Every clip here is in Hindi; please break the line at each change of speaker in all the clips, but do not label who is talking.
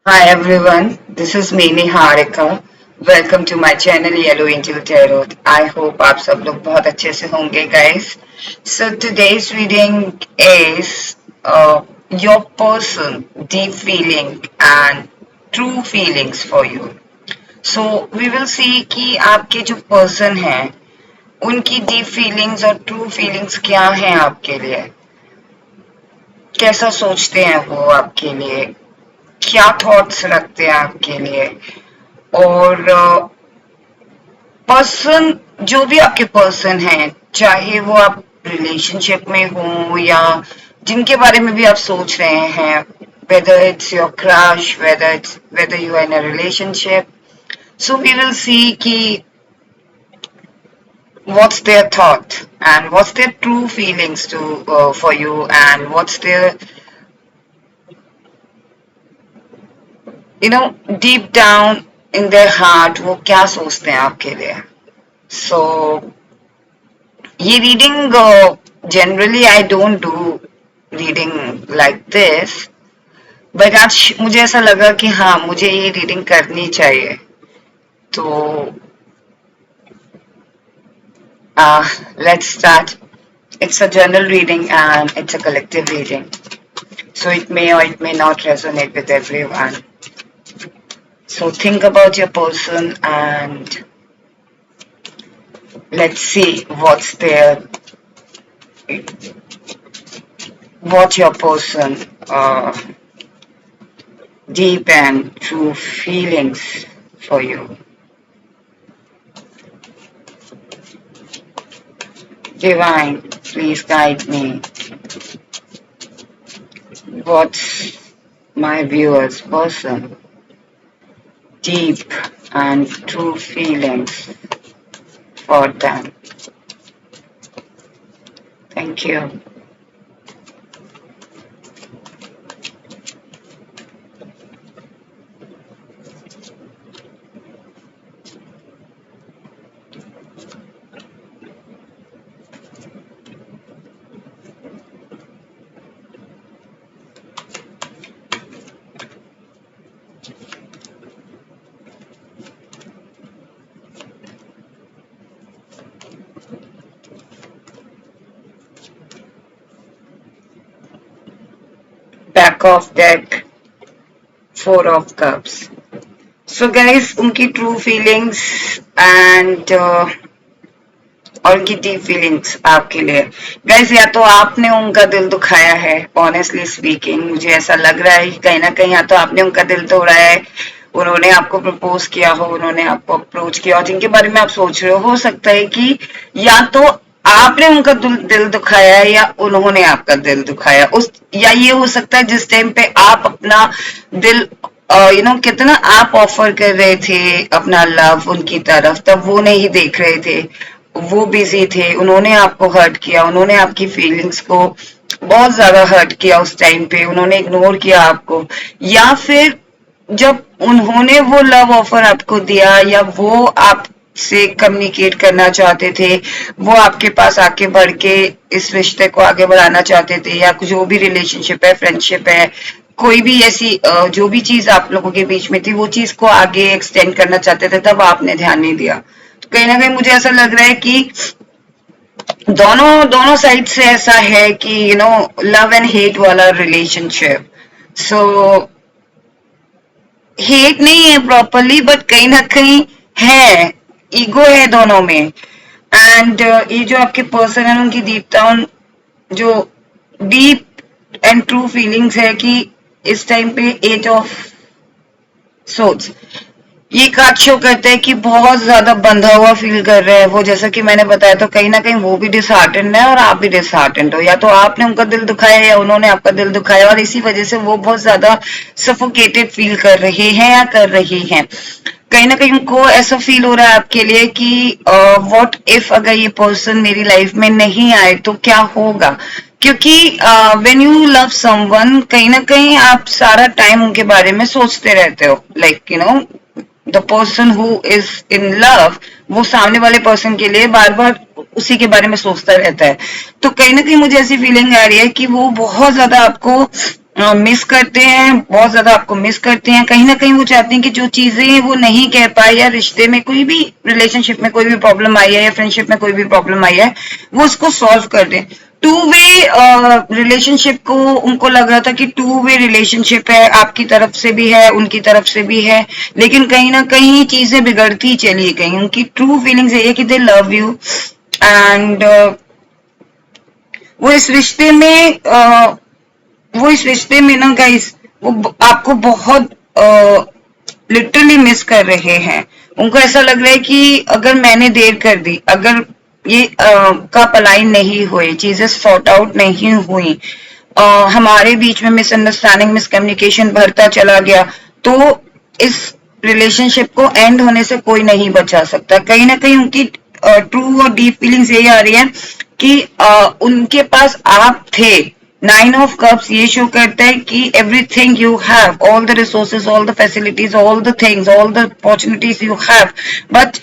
Hi everyone, this is me Niharika. Welcome to my channel Yellow Angel Tarot. I hope आप सब लोग बहुत अच्छे से होंगे guys. So today's reading is your person, deep feeling and true feelings for you. So we will see कि आपके जो person हैं उनकी deep feelings और true feelings क्या हैं आपके लिए, कैसा सोचते हैं वो आपके लिए, क्या थॉट्स रखते हैं आपके लिए और पर्सन जो भी आपके पर्सन हैं चाहे वो आप रिलेशनशिप में हो या जिनके बारे में भी आप सोच रहे हैं whether it's your crush whether you are in a relationship so we will see ki what's their thought and what's their true feelings to for you and what's their deep down in their heart वो क्या सोचते हैं आपके लिए so ये reading generally I don't do reading like this but आज मुझे ऐसा लगा कि हाँ मुझे ये रीडिंग करनी चाहिए तो let's start it's a general reading and it's a collective reading so it may or it may not resonate with everyone so think about your person and let's see what your person deep and true feelings for you. Divine, please guide me. What's my viewer's person? Deep and true feelings for them. Thank you. Back of deck, Four of Cups. So guys, उनकी true feelings and और उनकी डीप फीलिंग्स आपके लिए गाइस या तो आपने उनका दिल दुखाया है ऑनेस्टली स्पीकिंग मुझे ऐसा लग रहा है कि कहीं ना कहीं या तो आपने उनका दिल तोड़ा है उन्होंने आपको प्रपोज किया हो उन्होंने आपको अप्रोच किया और जिनके बारे में आप सोच रहे हो सकता है कि या तो आपने उनका दिल दुखाया है या उन्होंने आपका दिल दुखाया उस या ये हो सकता है जिस टाइम पे आप अपना दिल कितना आप ऑफर कर रहे थे अपना लव उनकी तरफ तब वो नहीं देख रहे थे वो बिजी थे उन्होंने आपको हर्ट किया उन्होंने आपकी फीलिंग्स को बहुत ज्यादा हर्ट किया उस टाइम पे उन्होंने इग्नोर किया आपको या फिर जब उन्होंने वो लव ऑफर आपको दिया या वो आपसे कम्युनिकेट करना चाहते थे वो आपके पास आके बढ़ के इस रिश्ते को आगे बढ़ाना चाहते थे या जो भी रिलेशनशिप है फ्रेंडशिप है कोई भी ऐसी जो भी चीज आप लोगों के बीच में थी वो चीज को आगे एक्सटेंड करना चाहते थे तब आपने ध्यान नहीं दिया तो कहीं ना कहीं मुझे ऐसा लग रहा है कि दोनों दोनों साइड से ऐसा है कि लव एंड हेट वाला रिलेशनशिप सो हेट नहीं है प्रॉपरली बट कहीं ना कहीं है ईगो है दोनों में एंड ये जो आपके पर्सन है उनकी डीप डाउन जो डीप एंड ट्रू फीलिंग्स है कि इस टाइम पे एज ऑफ सोच ये कार्ड शो करता है कि बहुत ज्यादा बंधा हुआ फील कर रहे हैं वो जैसा कि मैंने बताया तो कहीं ना कहीं वो भी डिसहार्टेंड है और आप भी डिसहार्टेंड हो या तो आपने उनका दिल दुखाया या उन्होंने आपका दिल दुखाया और इसी वजह से वो बहुत ज्यादा सफोकेटेड फील कर रहे हैं या कर रही हैं कहीं ना कहीं उनको ऐसा फील हो रहा है आपके लिए कि व्हाट इफ अगर ये पर्सन मेरी लाइफ में नहीं आए तो क्या होगा क्योंकि व्हेन यू लव समवन कहीं ना कहीं आप सारा टाइम उनके बारे में सोचते रहते हो like the person who is in love वो सामने वाले पर्सन के लिए बार बार उसी के बारे में सोचता रहता है तो कहीं ना कहीं मुझे ऐसी फीलिंग आ रही है कि वो बहुत ज्यादा आपको मिस करते हैं, बहुत ज्यादा आपको मिस करते हैं। कहीं ना कहीं वो चाहते हैं कि जो चीजें वो नहीं कह पाए, या रिश्ते में कोई भी रिलेशनशिप में कोई भी प्रॉब्लम आई है, या फ्रेंडशिप में कोई भी प्रॉब्लम आई है, वो उसको सॉल्व कर दें। टू वे रिलेशनशिप को उनको लग रहा था कि टू वे रिलेशनशिप है, आपकी तरफ से भी है, उनकी तरफ से भी है, लेकिन कहीं ना कहीं चीजें बिगड़ती चली गई। उनकी ट्रू फीलिंग्स ये है कि दे लव यू, एंड वो इस रिश्ते में ना गाइस, वो आपको बहुत लिटरली मिस कर रहे हैं। उनको ऐसा लग रहा है कि अगर मैंने देर कर दी, अगर ये कप अलाइन नहीं हुए, चीजें सॉर्ट आउट नहीं हुई, हमारे बीच में मिसअंडरस्टैंडिंग, मिसकम्युनिकेशन बढ़ता चला गया, तो इस रिलेशनशिप को एंड होने से कोई नहीं बचा सकता। कहीं ना कहीं उनकी ट्रू और डीप फीलिंग्स यही आ रही है कि उनके पास आप थे। 9 of Cups ये शो करता है कि everything you have, all the resources, all the facilities, all the things, all the opportunities you have, but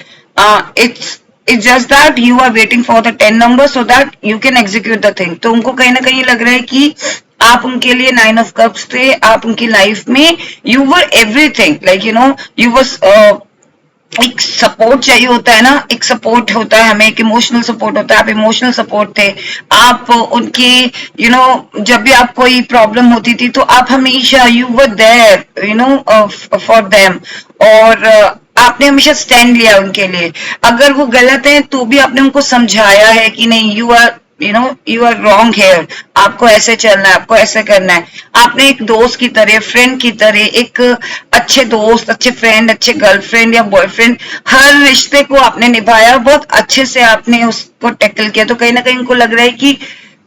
it's just that you are waiting for the 10 number so that you can execute the thing। तो उनको कहीं ना कहीं लग रहा है कि आप उनके लिए 9 of Cups थे, आप उनकी लाइफ में you were everything, like you know you was एक सपोर्ट चाहिए होता है ना, एक सपोर्ट होता है हमें, एक इमोशनल सपोर्ट होता है। आप इमोशनल सपोर्ट थे, आप उनके जब भी आप कोई प्रॉब्लम होती थी तो आप हमेशा you were there for them, और आपने हमेशा स्टैंड लिया उनके लिए। अगर वो गलत है तो भी आपने उनको समझाया है कि नहीं, यू आर रॉन्ग हेयर, आपको ऐसे चलना है, आपको ऐसे करना है। आपने एक दोस्त की तरह, फ्रेंड की तरह, एक अच्छे दोस्त, अच्छे फ्रेंड, अच्छे गर्लफ्रेंड या बॉयफ्रेंड, हर रिश्ते को आपने निभाया, बहुत अच्छे से आपने उसको टैकल किया। तो कहीं ना कहीं उनको लग रहा है कि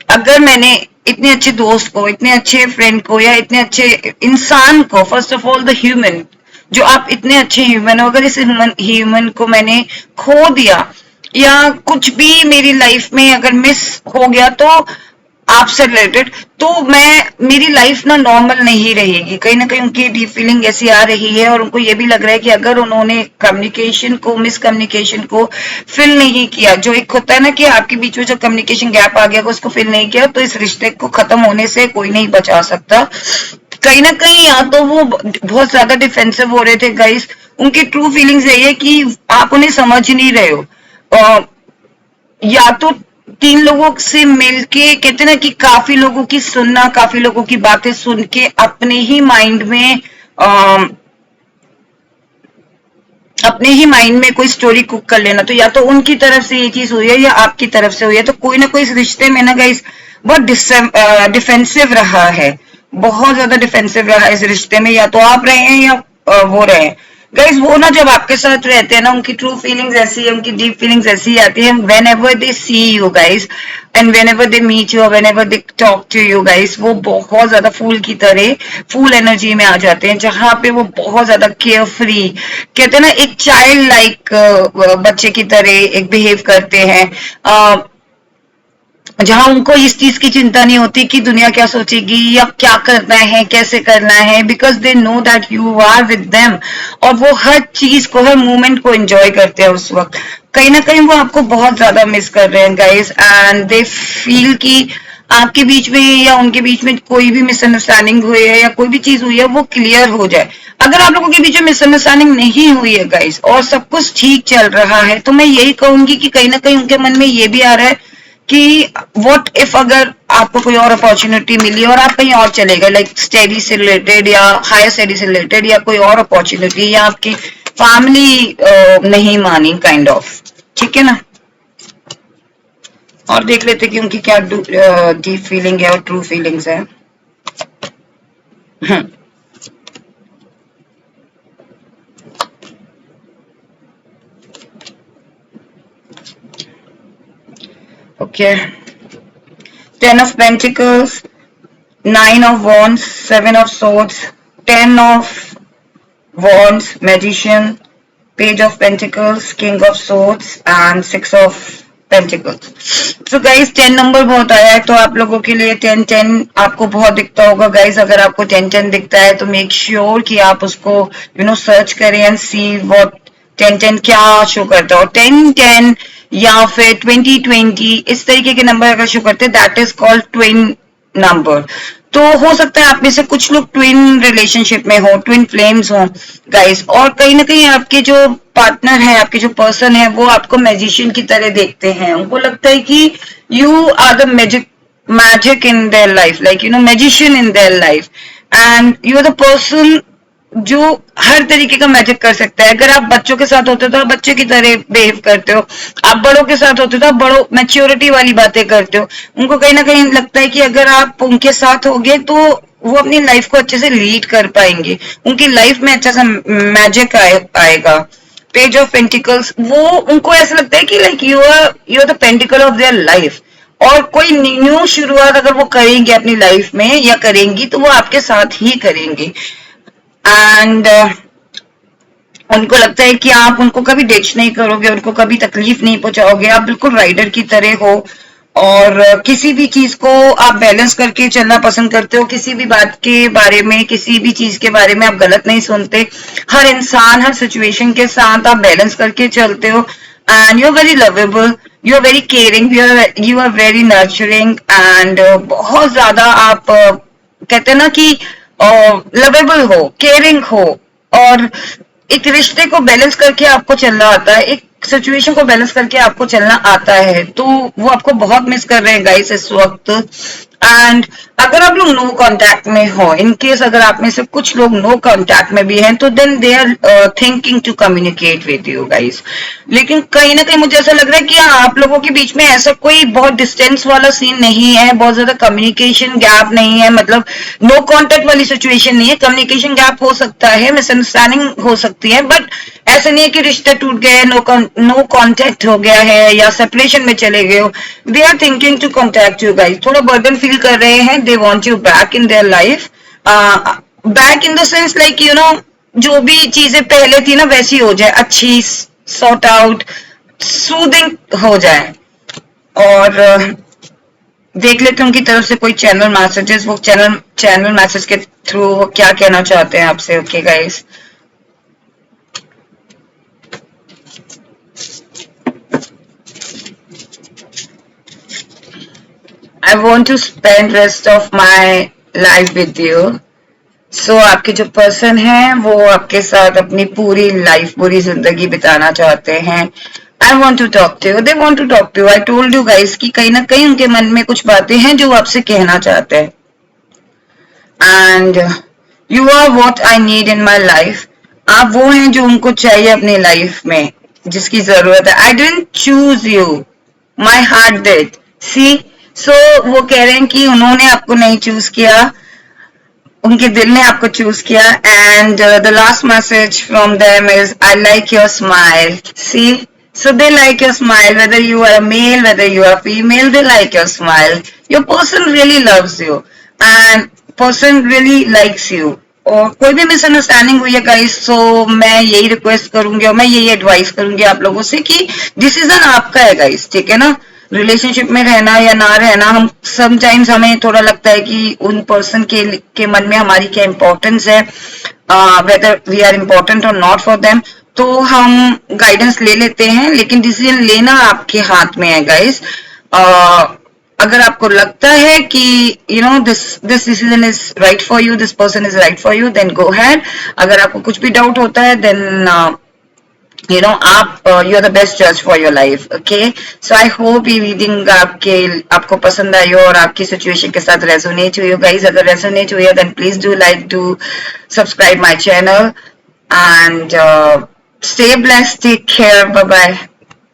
अगर मैंने इतने अच्छे दोस्त को, इतने अच्छे फ्रेंड को, या इतने अच्छे इंसान को, first of all the human, जो आप इतने अच्छे ह्यूमन हो, अगर इस ह्यूमन को मैंने खो दिया, या कुछ भी मेरी लाइफ में अगर मिस हो गया तो आपसे रिलेटेड, तो मेरी लाइफ ना नॉर्मल नहीं रहेगी। कहीं ना कहीं उनकी डीप फीलिंग ऐसी आ रही है, और उनको ये भी लग रहा है कि अगर उन्होंने कम्युनिकेशन को, मिसकम्युनिकेशन को फिल नहीं किया, जो एक होता है ना कि आपके बीच में जो कम्युनिकेशन गैप आ गया, उसको फिल नहीं किया, तो इस रिश्ते को खत्म होने से कोई नहीं बचा सकता। कहीं ना कहीं या तो वो बहुत ज्यादा डिफेंसिव हो रहे थे गाइस, उनकी ट्रू फीलिंग्स यही है कि आप उन्हें समझ नहीं रहे हो। या तो 3 लोगों से मिलके, कहते ना कि काफी लोगों की सुनना, काफी लोगों की बातें सुन के अपने ही माइंड में कोई स्टोरी कुक कर लेना, तो या तो उनकी तरफ से ये चीज हुई है या आपकी तरफ से हुई है। तो कोई ना कोई इस रिश्ते में ना गाइस बहुत डिफेंसिव रहा है, बहुत ज्यादा डिफेंसिव रहा है इस रिश्ते में। या तो आप रहे हैं या वो रहे हैं गाइस। वो ना जब आपके साथ रहते हैं ना, उनकी ट्रू फीलिंग्स ऐसी है, उनकी डीप फीलिंग्स ऐसी आती है, whenever they see you guys, and whenever they meet you, whenever they talk to you guys, वो बहुत ज्यादा फूल की तरह, फूल एनर्जी में आ जाते हैं, जहां पे वो बहुत ज्यादा केयर फ्री, कहते हैं ना एक चाइल्ड लाइक बच्चे की तरह एक बिहेव करते हैं, जहां उनको इस चीज की चिंता नहीं होती कि दुनिया क्या सोचेगी या क्या करना है, कैसे करना है, because they know that you are with them. और वो हर चीज को, हर मोमेंट को एंजॉय करते हैं उस वक्त। कहीं ना कहीं वो आपको बहुत ज्यादा मिस कर रहे हैं गाइस, एंड दे फील कि आपके बीच में या उनके बीच में कोई भी मिसअंडरस्टैंडिंग हुई है या कोई भी चीज हुई है, वो क्लियर हो जाए। अगर आप लोगों के बीच में मिसअंडरस्टैंडिंग नहीं हुई है गाइस, और सब कुछ ठीक चल रहा है, तो मैं यही कहूंगी कि कहीं ना कहीं उनके मन में ये भी आ रहा है कि व्हाट इफ अगर आपको कोई और अपॉर्चुनिटी मिली और आप कहीं और चले गए, लाइक स्टडी से रिलेटेड या हायर स्टडी से रिलेटेड, या कोई और अपॉर्चुनिटी, या आपकी फैमिली नहीं मानी, काइंड ऑफ, ठीक है ना। और देख लेते कि उनकी क्या डीप फीलिंग है और ट्रू फीलिंग्स है। Okay, 10 of Pentacles, 9 of Wands, 7 of Swords, 10 of Wands, Magician, Page of Pentacles, King of Swords and 6 of Pentacles। तो गाइस 10 नंबर बहुत आया है, तो आप लोगों के लिए 10-10 आपको बहुत दिखता होगा गाइस। अगर आपको 10-10 दिखता है तो मेक श्योर कि आप उसको सर्च करें एंड सी व्हाट 10-10 क्या शो करता है। और 10-10 या फिर 20-20 इस तरीके के नंबर अगर शो करते हैं, that is called twin number. तो हो सकता है आप में से कुछ लोग ट्विन रिलेशनशिप में हो, ट्विन फ्लेम्स हो गाइस, और कहीं ना कहीं आपके जो पार्टनर है, आपके जो पर्सन है, वो आपको मैजिशियन की तरह देखते हैं। उनको लगता है कि you are the magic in their life, like magician in their life, and you are the person जो हर तरीके का मैजिक कर सकता है। अगर आप बच्चों के साथ होते हो तो आप बच्चे की तरह बिहेव करते हो, आप बड़ों के साथ होते हो तो आप बड़ों मैच्योरिटी वाली बातें करते हो। उनको कहीं ना कहीं लगता है कि अगर आप उनके साथ होगे तो वो अपनी लाइफ को अच्छे से लीड कर पाएंगे, उनकी लाइफ में अच्छा सा मैजिक आएगा। पेज ऑफ पेंटिकल्स, वो उनको ऐसा लगता है कि like you are the pinnacle of their life, और कोई न्यू शुरुआत अगर वो करेंगे अपनी लाइफ में या करेंगी तो वो आपके साथ ही करेंगे। एंड उनको लगता है कि आप उनको कभी डिच नहीं करोगे, उनको कभी तकलीफ नहीं पहुंचाओगे, आप बिल्कुल राइडर की तरह हो, और किसी भी चीज को आप बैलेंस करके चलना पसंद करते हो। किसी भी बात के बारे में, किसी भी चीज के बारे में आप गलत नहीं सुनते। हर इंसान, हर सिचुएशन के साथ आप बैलेंस करके चलते हो, and you are very lovable, you are very caring, you are very nurturing, and बहुत ज्यादा आप कहते हैं ना कि लवेबल हो, केयरिंग हो, और एक रिश्ते को बैलेंस करके आपको चलना आता है, एक सिचुएशन को बैलेंस करके आपको चलना आता है। तो वो आपको बहुत मिस कर रहे हैं गाइस इस वक्त। एंड अगर आप लोग नो कांटेक्ट में हो, इन केस अगर आप में से कुछ लोग नो कांटेक्ट में भी हैं, तो then they are thinking to communicate with you guys. लेकिन कहीं ना कहीं मुझे ऐसा लग रहा है कि आप लोगों के बीच में ऐसा कोई बहुत डिस्टेंस वाला सीन नहीं है, बहुत ज्यादा कम्युनिकेशन गैप नहीं है, मतलब नो कांटेक्ट वाली सिचुएशन नहीं है। कम्युनिकेशन गैप हो सकता है, मिसअंडरस्टैंडिंग हो सकती है, बट ऐसा नहीं है कि रिश्ता टूट गया है, नो कांटेक्ट हो गया है या सेपरेशन में चले गए हो। They are thinking to contact you guys, थोड़ा बर्डन फील कर रहे हैं, they want you back in their life, back in the sense like जो भी चीजें पहले थी ना वैसी हो जाए, अच्छी, सॉर्ट आउट, सूदिंग हो जाए। और देख लेते हैं उनकी तरफ से कोई चैनल मैसेजेस, वो चैनल मैसेज के थ्रू वो क्या कहना चाहते हैं आपसे। Okay guys, I want to spend rest of my life with you. So आपके जो पर्सन है वो आपके साथ अपनी पूरी लाइफ, पूरी जिंदगी बिताना चाहते हैं। I want to talk to you. They want to talk to you. I told you guys कि कहीं ना कहीं उनके मन में कुछ बातें हैं जो आपसे कहना चाहते हैं। And you are what I need in my life. आप वो हैं जो उनको चाहिए अपनी लाइफ में, जिसकी जरूरत है। I didn't choose you. My heart did. See? So वो कह रहे हैं कि उन्होंने आपको नहीं चूज किया, उनके दिल ने आपको चूज किया। And the last message from them is I like your smile. See, so they like your smile, whether you are a male, whether you are female, they like your smile. Your person really loves you and person really likes you. और कोई भी मिसअंडरस्टैंडिंग हुई है गाइस, तो मैं यही रिक्वेस्ट करूंगी और मैं यही एडवाइस करूंगी आप लोगों से कि डिसीजन आपका है गाइस, ठीक है ना। रिलेशनशिप में रहना या ना रहना, हम समटाइम्स हमें थोड़ा लगता है कि उन पर्सन के मन में हमारी क्या इंपॉर्टेंस है, वेदर वी आर इम्पोर्टेंट और नॉट फॉर देम, तो हम गाइडेंस ले लेते हैं, लेकिन डिसीजन लेना आपके हाथ में है गाइस। अगर आपको लगता है कि this decision is right for you, this person is right for you, then go ahead. अगर आपको कुछ भी डाउट होता है, देन आप यू आर द बेस्ट जज for your life. Okay, so I hope ये रीडिंग आपको पसंद आई हो और आपकी सिचुएशन के साथ रेजोनेट हुई हो गाइस। अगर रेजोनेट हुई है then please do like to subscribe my channel and stay blessed, take care, bye bye.